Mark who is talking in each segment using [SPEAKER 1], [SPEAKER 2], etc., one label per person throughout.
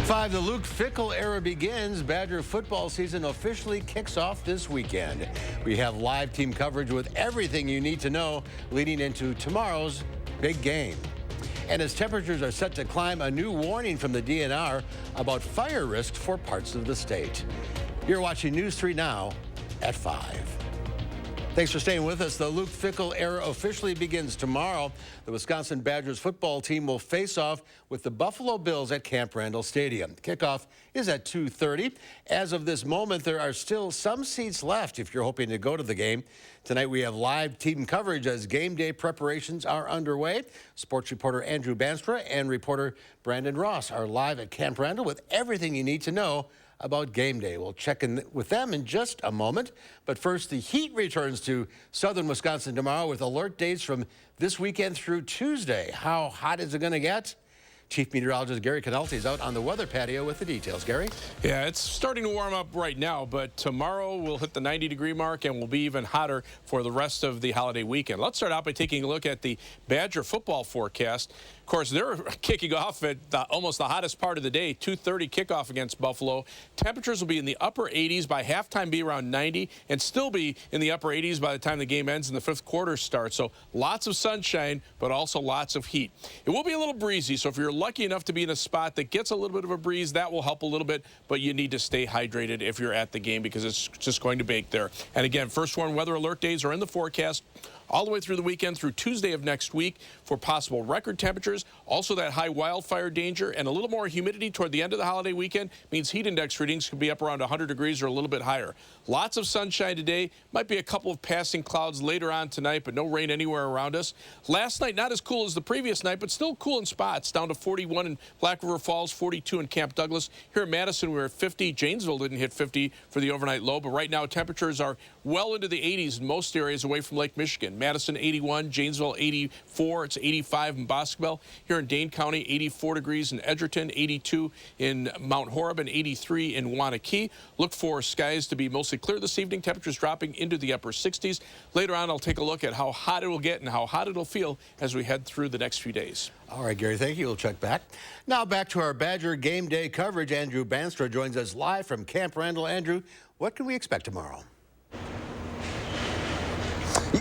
[SPEAKER 1] 5, the Luke Fickell era begins. Badger football season officially kicks off this weekend. We have live team coverage with everything you need to know leading into tomorrow's big game. And as temperatures are set to climb, a new warning from the DNR about fire risk for parts of the state. You're watching News 3 now at 5. Thanks for staying with us. The Luke Fickell era officially begins tomorrow. The Wisconsin Badgers football team will face off with the Buffalo Bills at Camp Randall Stadium. Kickoff is at 2:30. As of this moment, there are still some seats left if you're hoping to go to the game. Tonight we have live team coverage as game day preparations are underway. Sports reporter Andrew Banstra and reporter Brandon Ross are live at Camp Randall with everything you need to know about game day. We'll check in with them in just a moment. But first, the heat returns to southern Wisconsin tomorrow with alert days from this weekend through Tuesday. How hot is it going to get? Chief Meteorologist Gary Canalti is out on the weather patio with the details. Gary?
[SPEAKER 2] Yeah, it's starting to warm up right now, but tomorrow we'll hit the 90-degree mark and will be even hotter for the rest of the holiday weekend. Let's start out by taking a look at the Badger football forecast. Of course, they're kicking off at almost the hottest part of the day, 2:30 kickoff against Buffalo. Temperatures will be in the upper 80s, by halftime be around 90, and still be in the upper 80s by the time the game ends and the fifth quarter starts. So lots of sunshine, but also lots of heat. It will be a little breezy, so if you're lucky enough to be in a spot that gets a little bit of a breeze, that will help a little bit, but you need to stay hydrated if you're at the game because it's just going to bake there. And again, first warn weather alert days are in the forecast all the way through the weekend through Tuesday of next week for possible record temperatures. Also that high wildfire danger and a little more humidity toward the end of the holiday weekend means heat index readings could be up around 100 degrees or a little bit higher. Lots of sunshine today. Might be a couple of passing clouds later on tonight, but no rain anywhere around us. Last night, not as cool as the previous night, but still cool in spots. Down to 41 in Black River Falls, 42 in Camp Douglas. Here in Madison, we were at 50. Janesville didn't hit 50 for the overnight low, but right now temperatures are well into the 80s in most areas away from Lake Michigan. Madison 81, Janesville 84, it's 85 in Boscoville. Here in Dane County, 84 degrees in Edgerton, 82 in Mount Horeb, and 83 in Wanakee. Look for skies to be mostly clear this evening, temperatures dropping into the upper 60s. Later on, I'll take a look at how hot it will get and how hot it'll feel as we head through the next few days.
[SPEAKER 1] All right, Gary, thank you. We'll check back. Now back to our Badger game day coverage. Andrew Banstra joins us live from Camp Randall. Andrew, what can we expect tomorrow?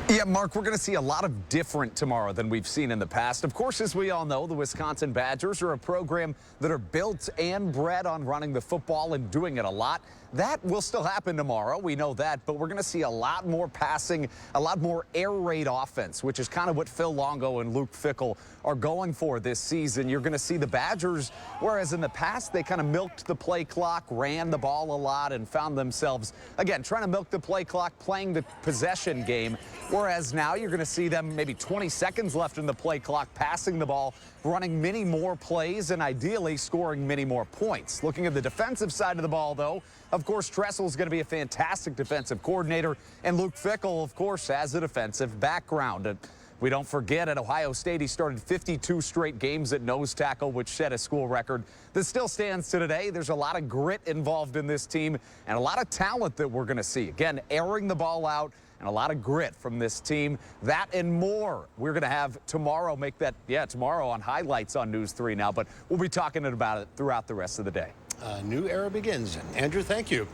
[SPEAKER 3] Yeah, Mark, we're going to see a lot of different tomorrow than we've seen in the past. Of course, as we all know, the Wisconsin Badgers are a program that are built and bred on running the football and doing it a lot. That will still happen tomorrow. We know that, but we're going to see a lot more passing, a lot more air raid offense, which is kind of what Phil Longo and Luke Fickell are going for this season. You're going to see the Badgers, whereas in the past they kind of milked the play clock, ran the ball a lot, and found themselves, again, trying to milk the play clock, playing the possession game. Whereas now you're going to see them maybe 20 seconds left in the play clock, passing the ball, running many more plays, and ideally scoring many more points. Looking at the defensive side of the ball, though, of course, Tressel's going to be a fantastic defensive coordinator, and Luke Fickell, of course, has a defensive background. And we don't forget, at Ohio State, he started 52 straight games at nose tackle, which set a school record that still stands to today. There's a lot of grit involved in this team and a lot of talent that we're going to see. Again, airing the ball out and a lot of grit from this team. That and more we're going to have tomorrow. Make that, tomorrow on highlights on News 3 now, but we'll be talking about it throughout the rest of the day.
[SPEAKER 1] A new era begins. Andrew, thank you.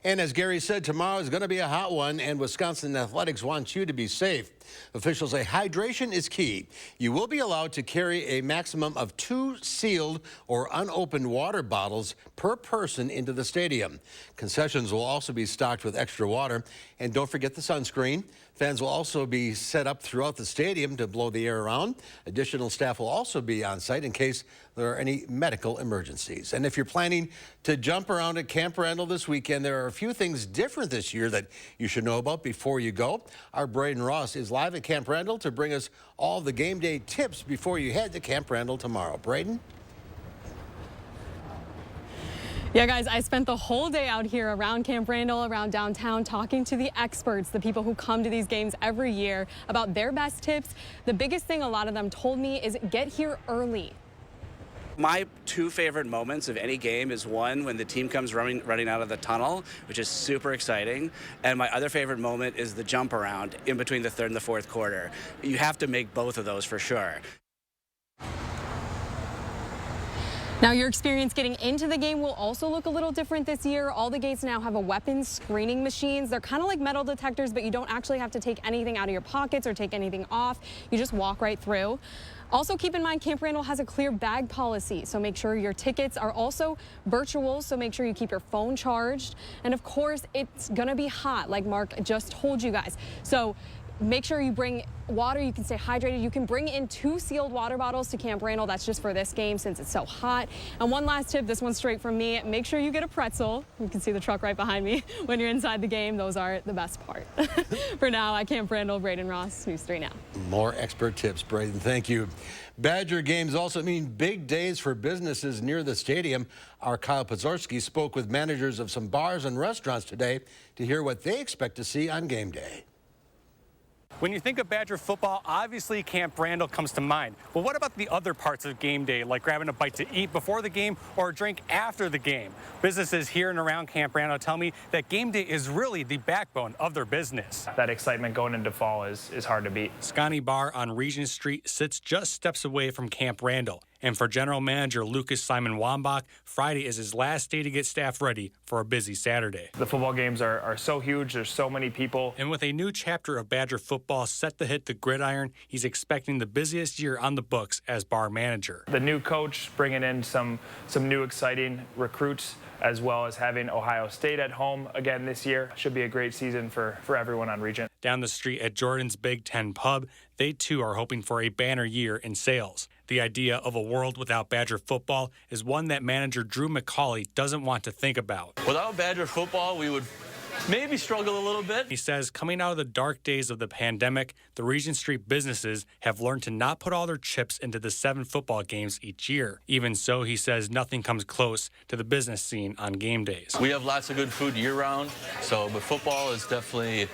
[SPEAKER 1] And as Gary said, tomorrow is going to be a hot one, and Wisconsin Athletics wants you to be safe. Officials say hydration is key. You will be allowed to carry a maximum of 2 sealed or unopened water bottles per person into the stadium. Concessions will also be stocked with extra water. And don't forget the sunscreen. Fans will also be set up throughout the stadium to blow the air around. Additional staff will also be on site in case there are any medical emergencies. And if you're planning to jump around at Camp Randall this weekend, there are a few things different this year that you should know about before you go. Our Braden Ross is live at Camp Randall to bring us all the game day tips before you head to Camp Randall tomorrow. Braden?
[SPEAKER 4] Yeah, guys, I spent the whole day out here around Camp Randall, around downtown, talking to the experts, the people who come to these games every year, about their best tips. The biggest thing a lot of them told me is get here early.
[SPEAKER 5] My 2 favorite moments of any game is one when the team comes running out of the tunnel, which is super exciting, and my other favorite moment is the jump around in between the third and the fourth quarter. You have to make both of those for sure.
[SPEAKER 4] Now, your experience getting into the game will also look a little different this year. All the gates now have a weapons screening machines. They're kind of like metal detectors, but you don't actually have to take anything out of your pockets or take anything off. You just walk right through. Also, keep in mind, Camp Randall has a clear bag policy, so make sure your tickets are also virtual, so make sure you keep your phone charged. And of course, it's gonna be hot, like Mark just told you guys. So make sure you bring water. You can stay hydrated. You can bring in 2 sealed water bottles to Camp Randall. That's just for this game since it's so hot. And one last tip, this one's straight from me. Make sure you get a pretzel. You can see the truck right behind me. When you're inside the game, those are the best part. For now, at Camp Randall, Braden Ross, News 3 Now.
[SPEAKER 1] More expert tips, Braden. Thank you. Badger games also mean big days for businesses near the stadium. Our Kyle Pazorski spoke with managers of some bars and restaurants today to hear what they expect to see on game day.
[SPEAKER 6] When you think of Badger football, obviously Camp Randall comes to mind. But what about the other parts of game day, like grabbing a bite to eat before the game or a drink after the game? Businesses here and around Camp Randall tell me that game day is really the backbone of their business.
[SPEAKER 7] That excitement going into fall is hard to beat.
[SPEAKER 6] Scotty Bar on Regent Street sits just steps away from Camp Randall. And for General Manager Lucas Simon Wambach, Friday is his last day to get staff ready for a busy Saturday.
[SPEAKER 7] The football games are so huge. There's so many people.
[SPEAKER 6] And with a new chapter of Badger football set to hit the gridiron, he's expecting the busiest year on the books as bar manager.
[SPEAKER 7] The new coach bringing in some new exciting recruits, as well as having Ohio State at home again this year. Should be a great season for everyone on Regent.
[SPEAKER 6] Down the street at Jordan's Big Ten Pub, they too are hoping for a banner year in sales. The idea of a world without Badger football is one that manager Drew McCauley doesn't want to think about.
[SPEAKER 8] Without Badger football, we would maybe struggle a little bit.
[SPEAKER 6] He says coming out of the dark days of the pandemic, the Regent Street businesses have learned to not put all their chips into the 7 football games each year. Even so, he says nothing comes close to the business scene on game days.
[SPEAKER 8] We have lots of good food year-round, but football is definitely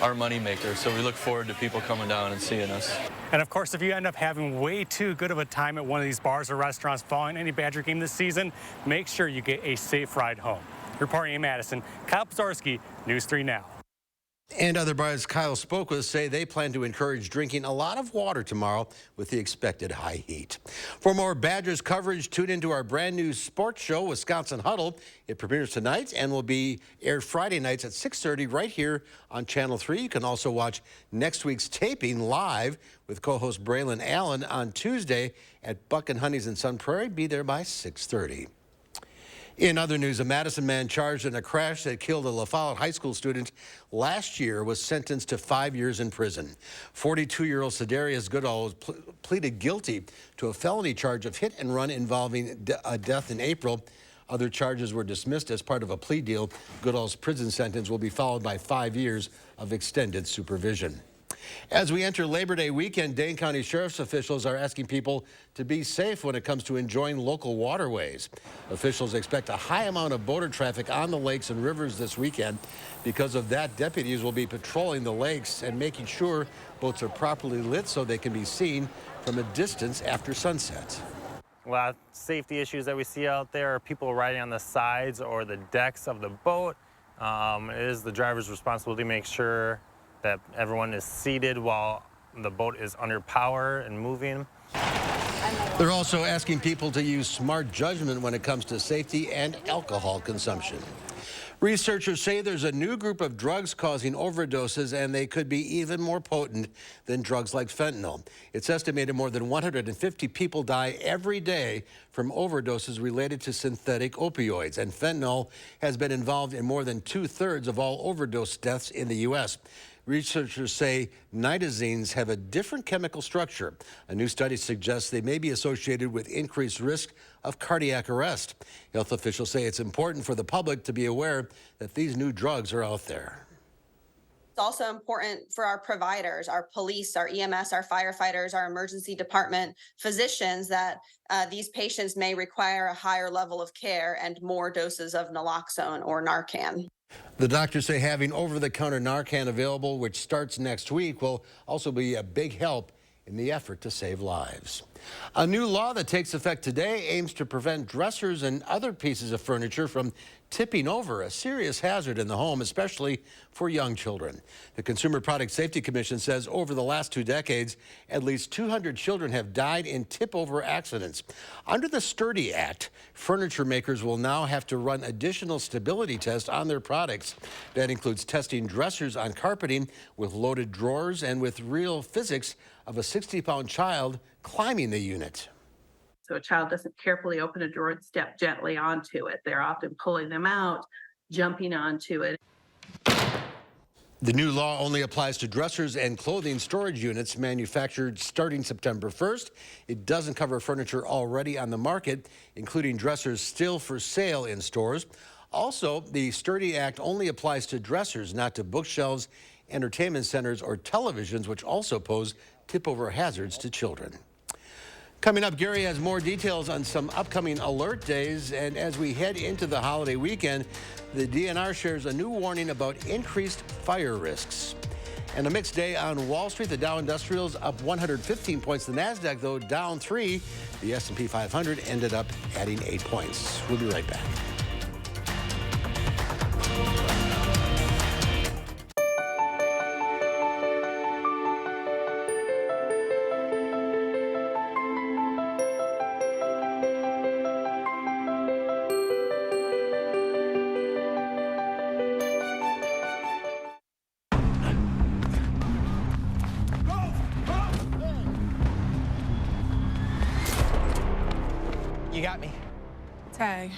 [SPEAKER 8] our moneymaker, so we look forward to people coming down and seeing us.
[SPEAKER 6] And of course, if you end up having way too good of a time at one of these bars or restaurants following any Badger game this season, make sure you get a safe ride home. Reporting in Madison, Kyle Pazorski, News 3 Now.
[SPEAKER 1] And other bars Kyle spoke with say they plan to encourage drinking a lot of water tomorrow with the expected high heat. For more Badgers coverage, tune into our brand new sports show, Wisconsin Huddle. It premieres tonight and will be aired Friday nights at 6:30 right here on Channel 3. You can also watch next week's taping live with co-host Braylon Allen on Tuesday at Buck and Honey's in Sun Prairie. Be there by 6:30. In other news, a Madison man charged in a crash that killed a La Follette High School student last year was sentenced to 5 years in prison. 42-year-old Cedarius Goodall pleaded guilty to a felony charge of hit and run involving a death in April. Other charges were dismissed as part of a plea deal. Goodall's prison sentence will be followed by 5 years of extended supervision. As we enter Labor Day weekend, Dane County Sheriff's officials are asking people to be safe when it comes to enjoying local waterways. Officials expect a high amount of boater traffic on the lakes and rivers this weekend. Because of that, deputies will be patrolling the lakes and making sure boats are properly lit so they can be seen from a distance after sunset.
[SPEAKER 9] A lot of safety issues that we see out there are people riding on the sides or the decks of the boat. It is the driver's responsibility to make sure that everyone is seated while the boat is under power and moving.
[SPEAKER 1] They're also asking people to use smart judgment when it comes to safety and alcohol consumption. Researchers say there's a new group of drugs causing overdoses, and they could be even more potent than drugs like fentanyl. It's estimated more than 150 people die every day from overdoses related to synthetic opioids, and fentanyl has been involved in more than 2/3 of all overdose deaths in the U.S. Researchers say nitazines have a different chemical structure. A new study suggests they may be associated with increased risk of cardiac arrest. Health officials say it's important for the public to be aware that these new drugs are out there.
[SPEAKER 10] It's also important for our providers, our police, our EMS, our firefighters, our emergency department physicians, that these patients may require a higher level of care and more doses of naloxone or Narcan.
[SPEAKER 1] The doctors say having over-the-counter Narcan available, which starts next week, will also be a big help in the effort to save lives. A new law that takes effect today aims to prevent dressers and other pieces of furniture from tipping over, a serious hazard in the home, especially for young children. The Consumer Product Safety Commission says over the last 2 decades, at least 200 children have died in tip-over accidents. Under the Sturdy Act, furniture makers will now have to run additional stability tests on their products. That includes testing dressers on carpeting with loaded drawers and with real physics of a 60-pound child climbing the unit.
[SPEAKER 11] So a child doesn't carefully open a drawer and step gently onto it. They're often pulling them out, jumping onto it.
[SPEAKER 1] The new law only applies to dressers and clothing storage units manufactured starting September 1st. It doesn't cover furniture already on the market, including dressers still for sale in stores. Also, the Sturdy Act only applies to dressers, not to bookshelves, entertainment centers, or televisions, which also pose tip-over hazards to children. Coming up, Gary has more details on some upcoming alert days. And as we head into the holiday weekend, the DNR shares a new warning about increased fire risks. And a mixed day on Wall Street. The Dow Industrials up 115 points. The NASDAQ, though, down 3. The S&P 500 ended up adding 8 points. We'll be right back.
[SPEAKER 12] You got me.
[SPEAKER 13] Tag,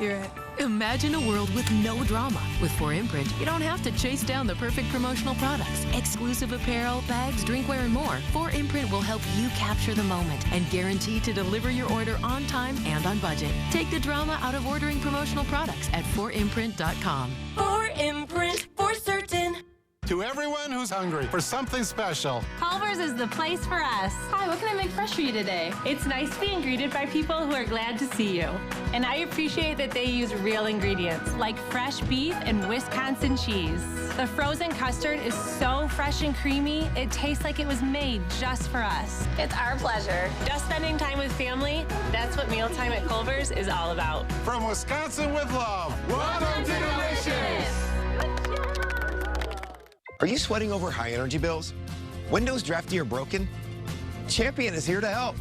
[SPEAKER 13] you're it.
[SPEAKER 14] Imagine a world with no drama. With 4imprint, you don't have to chase down the perfect promotional products. Exclusive apparel, bags, drinkware, and more. 4imprint will help you capture the moment and guarantee to deliver your order on time and on budget. Take the drama out of ordering promotional products at 4imprint.com.
[SPEAKER 15] 4imprint, for certain.
[SPEAKER 16] To everyone who's hungry for something special,
[SPEAKER 17] Culver's is the place for us. Hi, what can I make fresh for you today? It's nice being greeted by people who are glad to see you. And I appreciate that they use real ingredients, like fresh beef and Wisconsin cheese. The frozen custard is so fresh and creamy, it tastes like it was made just for us.
[SPEAKER 15] It's our pleasure.
[SPEAKER 17] Just spending time with family, that's what mealtime at Culver's is all about.
[SPEAKER 16] From Wisconsin with love, welcome to Delicious!
[SPEAKER 12] Are you sweating over high energy bills? Windows drafty or broken? Champion is here to help.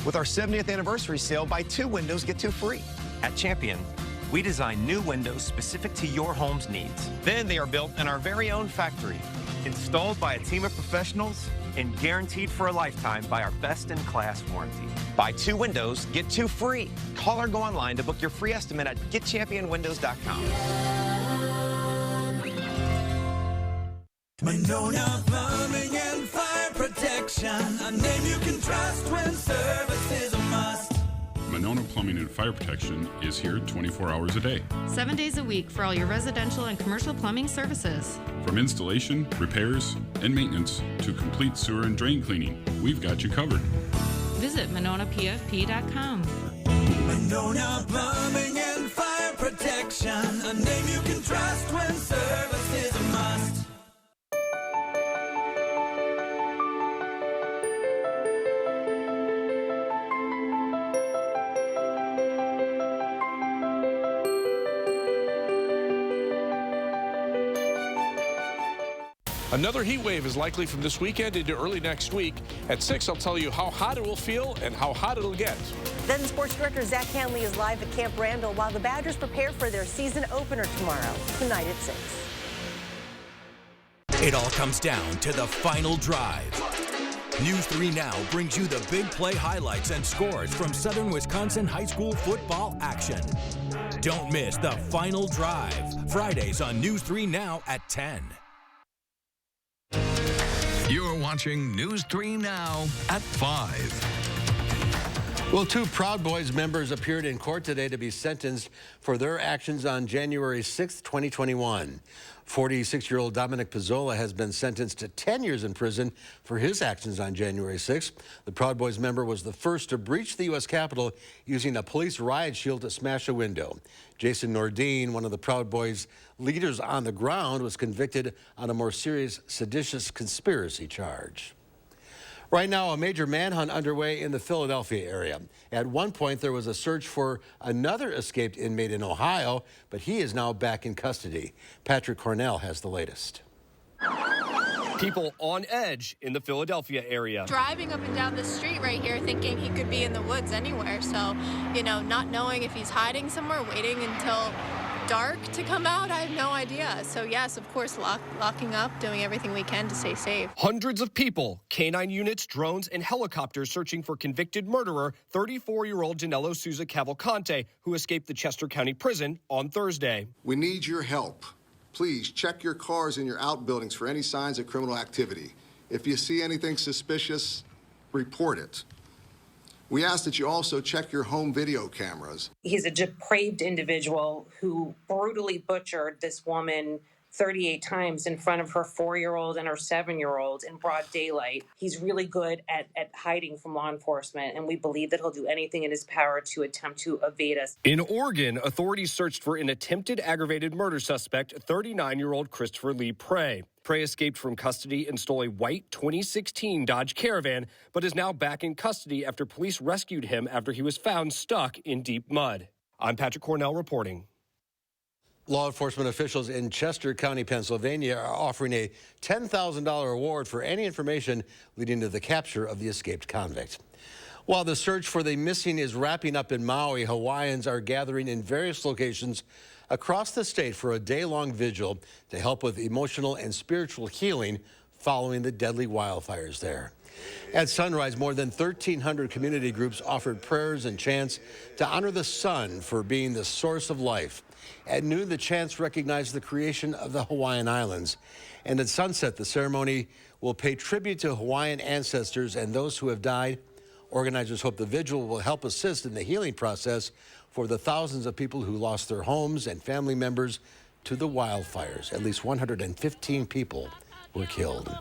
[SPEAKER 12] With our 70th anniversary sale, buy 2 windows, get 2 free.
[SPEAKER 18] At Champion, we design new windows specific to your home's needs.
[SPEAKER 12] Then they are built in our very own factory.
[SPEAKER 18] Installed by a team of professionals and guaranteed for a lifetime by our best-in-class warranty.
[SPEAKER 12] Buy 2 windows, get 2 free. Call or go online to book your free estimate at getchampionwindows.com.
[SPEAKER 19] Monona Plumbing and Fire Protection, a name you can trust when service is a must.
[SPEAKER 20] Monona Plumbing and Fire Protection is here 24 hours a day.
[SPEAKER 21] 7 days a week for all your residential and commercial plumbing services.
[SPEAKER 20] From installation, repairs, and maintenance to complete sewer and drain cleaning, we've got you covered.
[SPEAKER 21] Visit MononaPFP.com.
[SPEAKER 19] Monona Plumbing and Fire Protection, a name you can trust when service is a must.
[SPEAKER 2] Another heat wave is likely from this weekend into early next week. At 6, I'll tell you how hot it will feel and how hot it'll get.
[SPEAKER 22] Then sports director Zach Hanley is live at Camp Randall while the Badgers prepare for their season opener tomorrow, tonight at 6.
[SPEAKER 23] It all comes down to the final drive. News 3 Now brings you the big play highlights and scores from Southern Wisconsin high school football action. Don't miss the final drive, Fridays on News 3 Now at 10.
[SPEAKER 24] You're watching News 3 Now at 5.
[SPEAKER 1] Well, 2 Proud Boys members appeared in court today to be sentenced for their actions on January 6, 2021. 46-year-old Dominic Pizzola has been sentenced to 10 years in prison for his actions on January 6. The Proud Boys member was the first to breach the U.S. Capitol using a police riot shield to smash a window. Jason Nordine, one of the Proud Boys leaders on the ground, was convicted on a more serious seditious conspiracy charge. Right now, a major manhunt underway in the Philadelphia area. At one point, there was a search for another escaped inmate in Ohio, but he is now back in custody. Patrick Cornell has the latest.
[SPEAKER 3] People on edge in the Philadelphia area.
[SPEAKER 4] Driving up and down the street right here thinking he could be in the woods anywhere. So, you know, not knowing if he's hiding somewhere, waiting until dark to come out, I have no idea. So yes, of course, locking up, doing everything we can to stay safe.
[SPEAKER 3] Hundreds of people, canine units, drones, and helicopters searching for convicted murderer 34-year-old Danilo Souza Cavalcante, who escaped the Chester County Prison on Thursday.
[SPEAKER 16] We need your help. Please check your cars and your outbuildings for any signs of criminal activity. If you see anything suspicious, report it. We ask that you also check your home video cameras.
[SPEAKER 5] He's a depraved individual who brutally butchered this woman 38 times in front of her 4-year-old and her 7-year-old in broad daylight. He's really good at hiding from law enforcement, and we believe that he'll do anything in his power to attempt to evade us.
[SPEAKER 3] In Oregon, authorities searched for an attempted aggravated murder suspect, 39-year-old Christopher Lee Prey. Prey escaped from custody and stole a white 2016 Dodge Caravan, but is now back in custody after police rescued him after he was found stuck in deep mud. I'm Patrick Cornell reporting.
[SPEAKER 1] Law enforcement officials in Chester County, Pennsylvania are offering a $10,000 award for any information leading to the capture of the escaped convict. While the search for the missing is wrapping up in Maui, Hawaiians are gathering in various locations across the state for a day-long vigil to help with emotional and spiritual healing following the deadly wildfires there. At sunrise, more than 1,300 community groups offered prayers and chants to honor the sun for being the source of life. At noon, the chants recognized the creation of the Hawaiian Islands. And at sunset, the ceremony will pay tribute to Hawaiian ancestors and those who have died. Organizers hope the vigil will help assist in the healing process for the thousands of people who lost their homes and family members to the wildfires. At least 115 people were killed.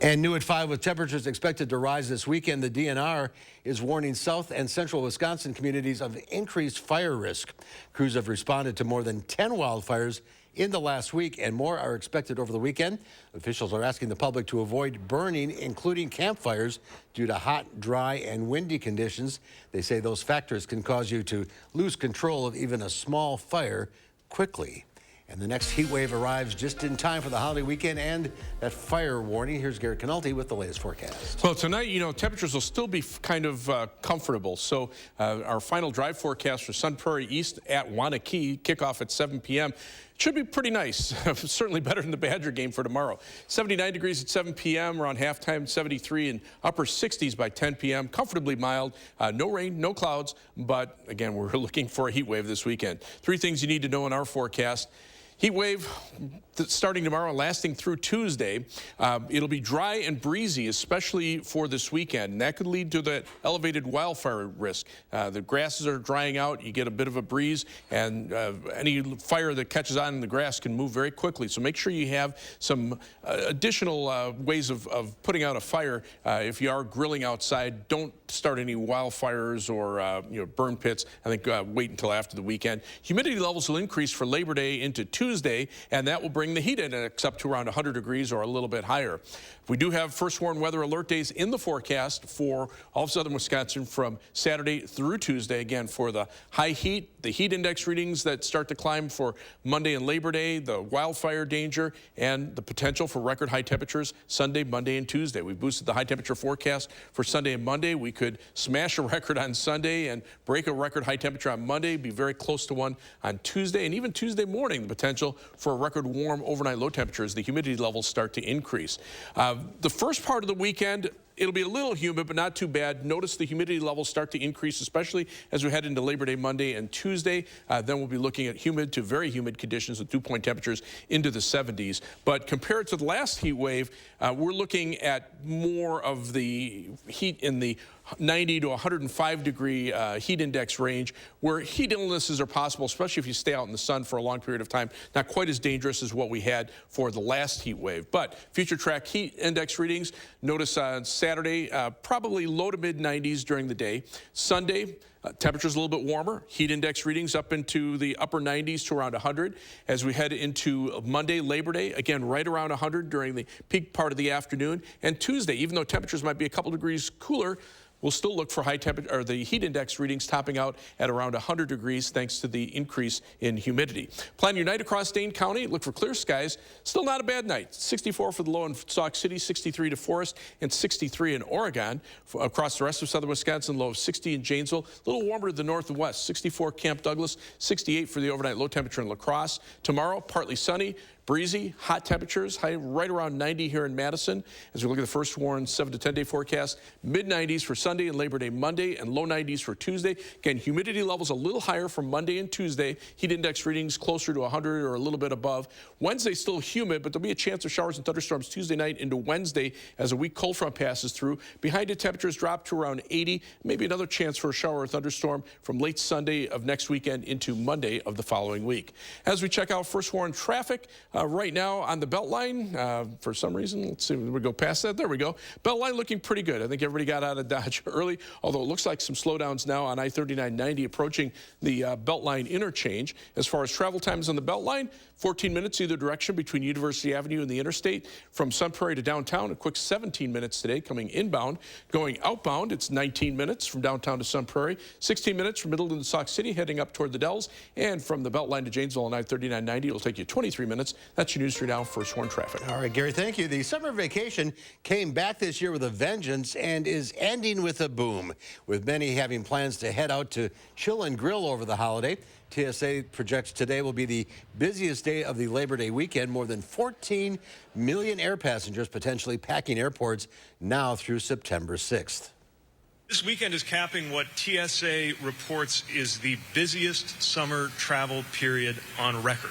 [SPEAKER 1] And new at 5, with temperatures expected to rise this weekend, the DNR is warning south and central Wisconsin communities of increased fire risk. Crews have responded to more than 10 wildfires in the last week, and more are expected over the weekend. Officials are asking the public to avoid burning, including campfires, due to hot, dry, and windy conditions. They say those factors can cause you to lose control of even a small fire quickly. And the next heat wave arrives just in time for the holiday weekend and that fire warning. Here's Garrett Canulty with the latest forecast.
[SPEAKER 2] Well, tonight, you know, temperatures will still be kind of comfortable. So our final drive forecast for Sun Prairie East at Wanakee, kickoff at 7 p.m. Should be pretty nice. Certainly better than the Badger game for tomorrow. 79 degrees at 7 p.m. around halftime, 73 and upper 60s by 10 p.m. Comfortably mild. No rain, no clouds. But again, we're looking for a heat wave this weekend. 3 things you need to know in our forecast. Heat wave starting tomorrow and lasting through Tuesday. It'll be dry and breezy, especially for this weekend. And that could lead to the elevated wildfire risk. The grasses are drying out. You get a bit of a breeze, and any fire that catches on in the grass can move very quickly. So make sure you have some additional ways of putting out a fire. If you are grilling outside, don't start any wildfires or burn pits. I think wait until after the weekend. Humidity levels will increase for Labor Day into Tuesday, and that will bring the heat index up to around 100 degrees or a little bit higher. We do have first warn weather alert days in the forecast for all of southern Wisconsin from Saturday through Tuesday. Again, for the high heat, the heat index readings that start to climb for Monday and Labor Day, the wildfire danger, and the potential for record high temperatures Sunday, Monday, and Tuesday. We boosted the high temperature forecast for Sunday and Monday. We could smash a record on Sunday and break a record high temperature on Monday, be very close to one on Tuesday, and even Tuesday morning, the potential for a record warm overnight low temperatures. The humidity levels start to increase. The first part of the weekend, it'll be a little humid, but not too bad. Notice the humidity levels start to increase, especially as we head into Labor Day Monday and Tuesday. Then we'll be looking at humid to very humid conditions with dew-point temperatures into the 70s. But compared to the last heat wave, we're looking at more of the heat in the 90 to 105 degree heat index range, where heat illnesses are possible, especially if you stay out in the sun for a long period of time. Not quite as dangerous as what we had for the last heat wave. But future track heat index readings, notice on Saturday, probably low to mid 90s during the day. Sunday, Temperatures a little bit warmer. Heat index readings up into the upper 90s to around 100. As we head into Monday, Labor Day, again, right around 100 during the peak part of the afternoon. And Tuesday, even though temperatures might be a couple degrees cooler, we'll still look for high temperature, or the heat index readings topping out at around 100 degrees thanks to the increase in humidity. Plan your night across Dane County. Look for clear skies. Still not a bad night. 64 for the low in Sauk City, 63 to Forest, and 63 in Oregon. Across the rest of southern Wisconsin, low of 60 in Janesville. A little warmer to the north and west. 64 Camp Douglas, 68 for the overnight low temperature in La Crosse. Tomorrow, partly sunny. Breezy, hot temperatures, high right around 90 here in Madison. As we look at the first Warren 7 to 10 day forecast, mid-90s for Sunday and Labor Day Monday, and low 90s for Tuesday. Again, humidity levels a little higher for Monday and Tuesday. Heat index readings closer to 100 or a little bit above. Wednesday still humid, but there'll be a chance of showers and thunderstorms Tuesday night into Wednesday as a weak cold front passes through. Behind it, temperatures drop to around 80. Maybe another chance for a shower or thunderstorm from late Sunday of next weekend into Monday of the following week. As we check out first Warren traffic, right now on the Beltline, for some reason, let's see, we go past that. There we go. Beltline looking pretty good. I think everybody got out of Dodge early, although it looks like some slowdowns now on I-3990 approaching the Beltline interchange. As far as travel times on the Beltline, 14 minutes either direction between University Avenue and the interstate. From Sun Prairie to downtown, a quick 17 minutes today coming inbound. Going outbound, it's 19 minutes from downtown to Sun Prairie, 16 minutes from Middleton to Sauk City, heading up toward the Dells. And from the Beltline to Janesville on I-3990, it'll take you 23 minutes. That's your News 3 Now First Warn traffic.
[SPEAKER 1] All right, Gary, thank you. The summer vacation came back this year with a vengeance and is ending with a boom, with many having plans to head out to chill and grill over the holiday. TSA projects today will be the busiest day of the Labor Day weekend. More than 14 million air passengers potentially packing airports now through September 6th.
[SPEAKER 6] This weekend is capping what TSA reports is the busiest summer travel period on record.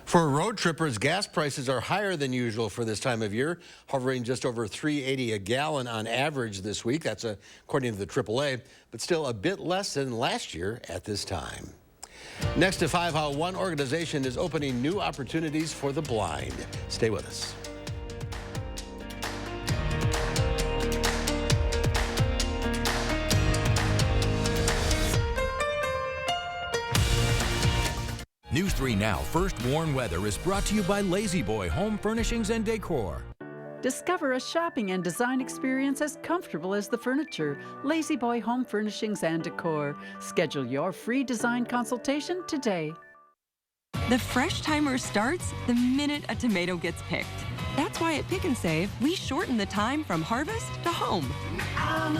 [SPEAKER 1] For road trippers, gas prices are higher than usual for this time of year, hovering just over $3.80 a gallon on average this week. That's according to the AAA, but still a bit less than last year at this time. Next to 5, how one organization is opening new opportunities for the blind. Stay with us.
[SPEAKER 23] News 3 Now First Warn Weather is brought to you by Lazy Boy Home Furnishings and Decor.
[SPEAKER 7] Discover a shopping and design experience as comfortable as the furniture. Lazy Boy Home Furnishings and Decor. Schedule your free design consultation today.
[SPEAKER 8] The fresh timer starts the minute a tomato gets picked. That's why at Pick and Save, we shorten the time from harvest to home.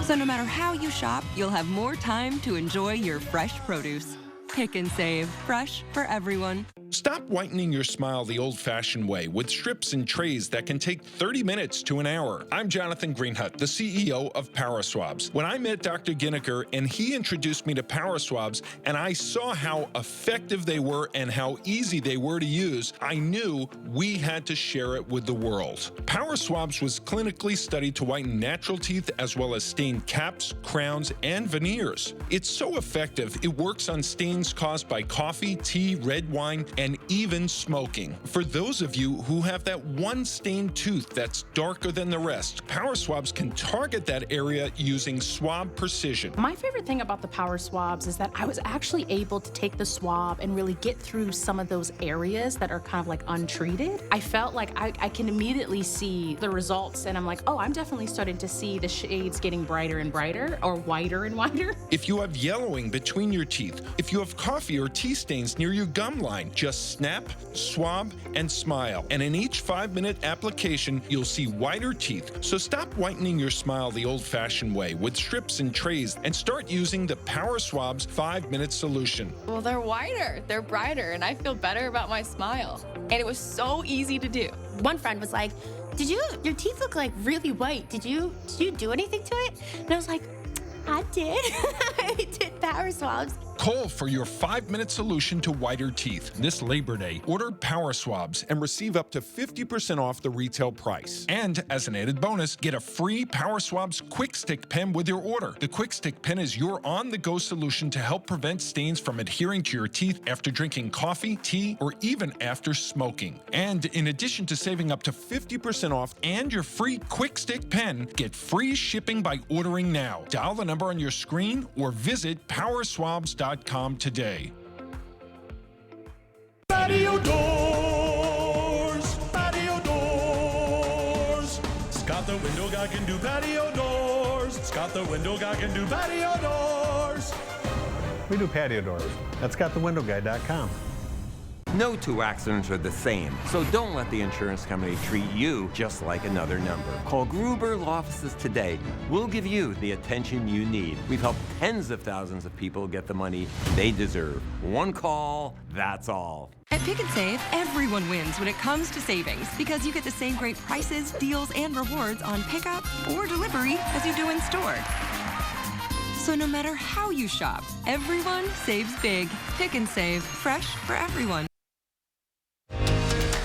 [SPEAKER 8] So no matter how you shop, you'll have more time to enjoy your fresh produce. Pick and Save, fresh for everyone.
[SPEAKER 9] Stop whitening your smile the old-fashioned way with strips and trays that can take 30 minutes to an hour. I'm Jonathan Greenhut, the CEO of Power Swabs. When I met Dr. Ginniker and he introduced me to Power Swabs and I saw how effective they were and how easy they were to use, I knew we had to share it with the world. Power Swabs was clinically studied to whiten natural teeth as well as stain caps, crowns, and veneers. It's so effective, it works on stains caused by coffee, tea, red wine, and even smoking. For those of you who have that one stained tooth that's darker than the rest, Power Swabs can target that area using swab precision.
[SPEAKER 25] My favorite thing about the Power Swabs is that I was actually able to take the swab and really get through some of those areas that are kind of like untreated. I felt like I can immediately see the results, and I'm like, oh, I'm definitely starting to see the shades getting brighter and brighter, or whiter and whiter.
[SPEAKER 9] If you have yellowing between your teeth, if you have coffee or tea stains near your gum line, just snap, swab, and smile. And in each 5-minute application, you'll see whiter teeth. So stop whitening your smile the old-fashioned way with strips and trays and start using the Power Swabs 5-minute solution.
[SPEAKER 26] Well, they're whiter, they're brighter, and I feel better about my smile. And it was so easy to do.
[SPEAKER 27] One friend was like, your teeth look like really white. Did you do anything to it? And I was like, I did. I did Power Swabs.
[SPEAKER 9] Call for your 5-minute solution to whiter teeth. This Labor Day, order Power Swabs and receive up to 50% off the retail price. And as an added bonus, get a free Power Swabs Quick Stick pen with your order. The Quick Stick pen is your on-the-go solution to help prevent stains from adhering to your teeth after drinking coffee, tea, or even after smoking. And in addition to saving up to 50% off and your free Quick Stick pen, get free shipping by ordering now. Dial the number on your screen or visit powerswabs.com today.
[SPEAKER 19] Patio doors, patio doors. Scott the window guy can do patio doors. Scott the window guy can do patio doors.
[SPEAKER 10] We do patio doors at scottthewindowguy.com.
[SPEAKER 11] No two accidents are the same, so don't let the insurance company treat you just like another number. Call Gruber Law Offices today. We'll give you the attention you need. We've helped tens of thousands of people get the money they deserve. One call, that's all.
[SPEAKER 8] At Pick and Save, everyone wins when it comes to savings because you get the same great prices, deals, and rewards on pickup or delivery as you do in store. So no matter how you shop, everyone saves big. Pick and Save, fresh for everyone.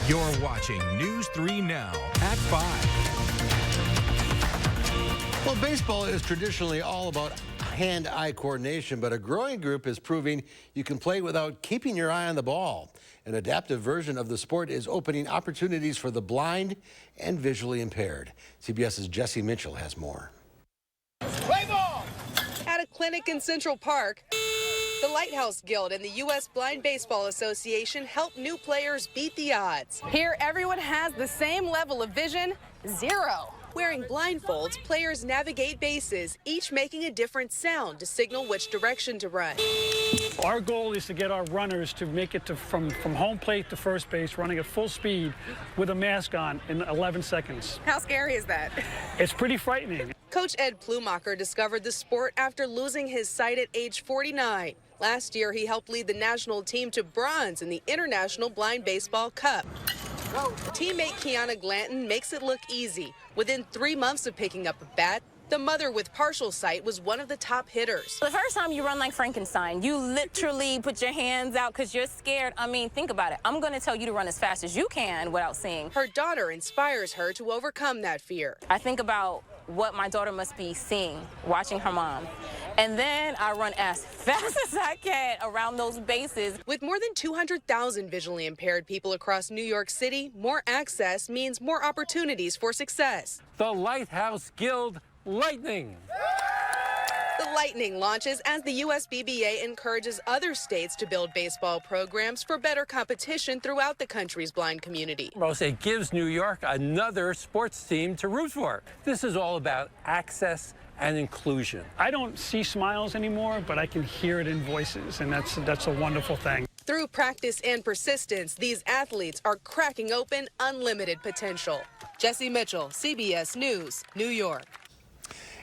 [SPEAKER 23] You're watching News 3 Now at 5.
[SPEAKER 1] Well, baseball is traditionally all about hand-eye coordination, but a growing group is proving you can play without keeping your eye on the ball. An adaptive version of the sport is opening opportunities for the blind and visually impaired. CBS's Jesse Mitchell has more.
[SPEAKER 13] Play ball! At a clinic in Central Park, the Lighthouse Guild and the U.S. Blind Baseball Association help new players beat the odds. Here, everyone has the same level of vision, 0. Wearing blindfolds, players navigate bases, each making a different sound to signal which direction to run.
[SPEAKER 14] Our goal is to get our runners to make it from home plate to first base, running at full speed with a mask on in 11 seconds.
[SPEAKER 13] How scary is that?
[SPEAKER 14] It's pretty frightening.
[SPEAKER 13] Coach Ed Plumacher discovered the sport after losing his sight at age 49. Last year, he helped lead the national team to bronze in the International Blind Baseball Cup. Teammate Kiana Glanton makes it look easy. Within 3 months of picking up a bat, the mother with partial sight was one of the top hitters.
[SPEAKER 15] The first time you run like Frankenstein, you literally put your hands out because you're scared. I mean, think about it. I'm going to tell you to run as fast as you can without seeing.
[SPEAKER 13] Her daughter inspires her to overcome that fear.
[SPEAKER 15] I think about what my daughter must be seeing, watching her mom. And then I run as fast as I can around those bases.
[SPEAKER 13] With more than 200,000 visually impaired people across New York City, more access means more opportunities for success.
[SPEAKER 17] The Lighthouse Guild Lightning.
[SPEAKER 13] The Lightning launches as the USBBA encourages other states to build baseball programs for better competition throughout the country's blind community.
[SPEAKER 17] Well, it gives New York another sports team to root for. This is all about access and inclusion.
[SPEAKER 14] I don't see smiles anymore, but I can hear it in voices, and that's a wonderful thing.
[SPEAKER 13] Through practice and persistence, these athletes are cracking open unlimited potential. Jesse Mitchell, CBS News, New York.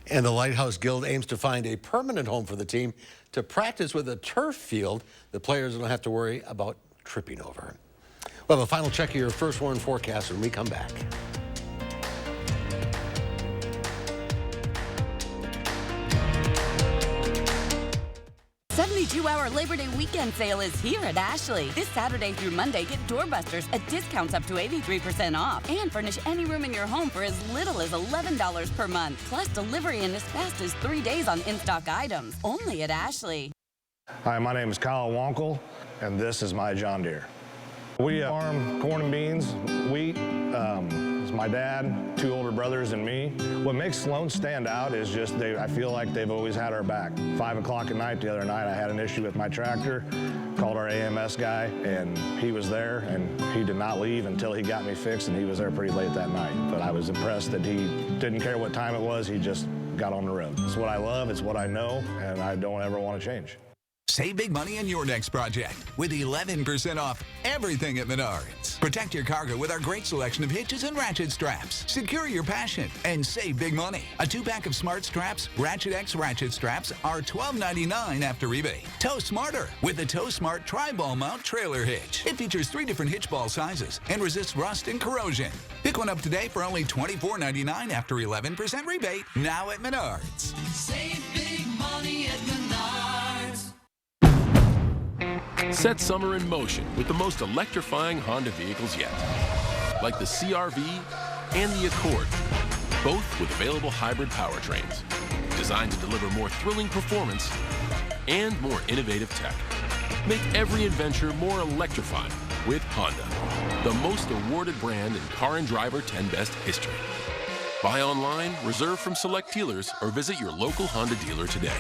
[SPEAKER 1] And the Lighthouse Guild aims to find a permanent home for the team to practice with a turf field the players don't have to worry about tripping over. We'll have a final check of your first warn forecast when we come back.
[SPEAKER 18] 72-hour Labor Day weekend sale is here at Ashley. This Saturday through Monday, get doorbusters at discounts up to 83% off. And furnish any room in your home for as little as $11 per month. Plus delivery in as fast as 3 days on in-stock items. Only at Ashley.
[SPEAKER 28] Hi, my name is Kyle Wonkel, and this is my John Deere. We farm corn and beans, wheat. It's my dad, 2 older brothers, and me. What makes Sloan stand out is just I feel like they've always had our back. 5 o'clock at night the other night, I had an issue with my tractor, called our AMS guy, and he was there, and he did not leave until he got me fixed, and he was there pretty late that night. But I was impressed that he didn't care what time it was, he just got on the road. It's what I love, it's what I know, and I don't ever want to change.
[SPEAKER 24] Save big money in your next project with 11% off everything at Menards. Protect your cargo with our great selection of hitches and ratchet straps. Secure your passion and save big money. A 2-pack of Smart Straps, Ratchet X ratchet straps are $12.99 after rebate. Tow smarter with the Tow Smart Tri-Ball Mount Trailer Hitch. It features 3 different hitch ball sizes and resists rust and corrosion. Pick one up today for only $24.99 after 11% rebate. Now at Menards.
[SPEAKER 19] Save big money at Menards.
[SPEAKER 3] Set summer in motion with the most electrifying Honda vehicles yet, like the CR-V and the Accord, both with available hybrid powertrains, designed to deliver more thrilling performance and more innovative tech. Make every adventure more electrifying with Honda, the most awarded brand in Car and Driver 10 Best history. Buy online, reserve from select dealers, or visit your local Honda dealer today.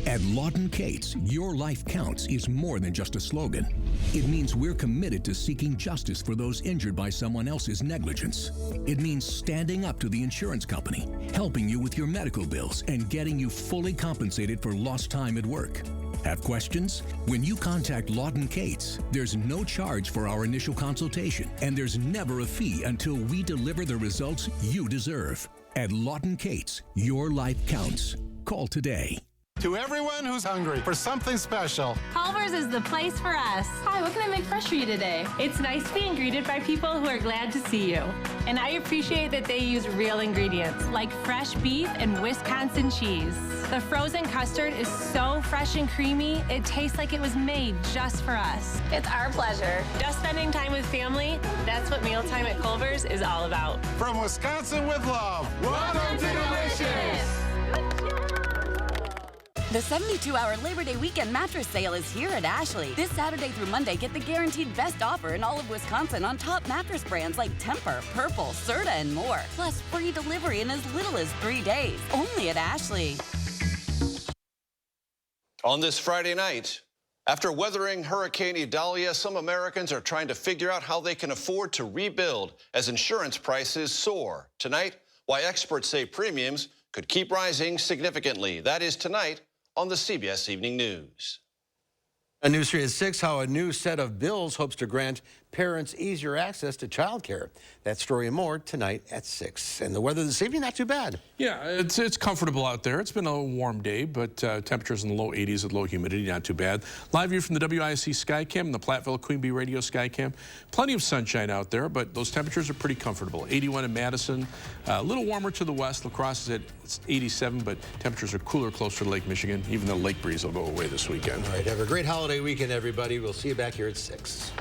[SPEAKER 4] At Lawton Cates, your life counts is more than just a slogan. It means we're committed to seeking justice for those injured by someone else's negligence. It means standing up to the insurance company, helping you with your medical bills, and getting you fully compensated for lost time at work. Have questions? When you contact Lawton Cates, there's no charge for our initial consultation, and there's never a fee until we deliver the results you deserve. At Lawton Cates, your life counts. Call today.
[SPEAKER 5] To everyone who's hungry for something special,
[SPEAKER 12] Culver's is the place for us. Hi, what can I make fresh for you today? It's nice being greeted by people who are glad to see you. And I appreciate that they use real ingredients, like fresh beef and Wisconsin cheese. The frozen custard is so fresh and creamy, it tastes like it was made just for us. It's our pleasure. Just spending time with family, that's what mealtime at Culver's is all about.
[SPEAKER 5] From Wisconsin with love, welcome to Delicious!
[SPEAKER 18] The 72-hour Labor Day weekend mattress sale is here at Ashley. This Saturday through Monday, get the guaranteed best offer in all of Wisconsin on top mattress brands like Tempur, Purple, Serta, and more. Plus, free delivery in as little as 3 days. Only at Ashley.
[SPEAKER 16] On this Friday night, after weathering Hurricane Idalia, some Americans are trying to figure out how they can afford to rebuild as insurance prices soar. Tonight, why experts say premiums could keep rising significantly. That is tonight on the CBS Evening News.
[SPEAKER 1] On News 3 at 6, how a new set of bills hopes to grant parents easier access to childcare. That story and more tonight at 6. And the weather this evening, not too bad.
[SPEAKER 2] Yeah, it's comfortable out there. It's been a warm day, but temperatures in the low 80s with low humidity, not too bad. Live view from the WISC Skycam and the Platteville Queen Bee Radio Skycam. Plenty of sunshine out there, but those temperatures are pretty comfortable. 81 in Madison, a little warmer to the west. La Crosse is at 87, but temperatures are cooler closer to Lake Michigan. Even the lake breeze will go away this weekend.
[SPEAKER 1] All right, have a great holiday weekend, everybody. We'll see you back here at 6.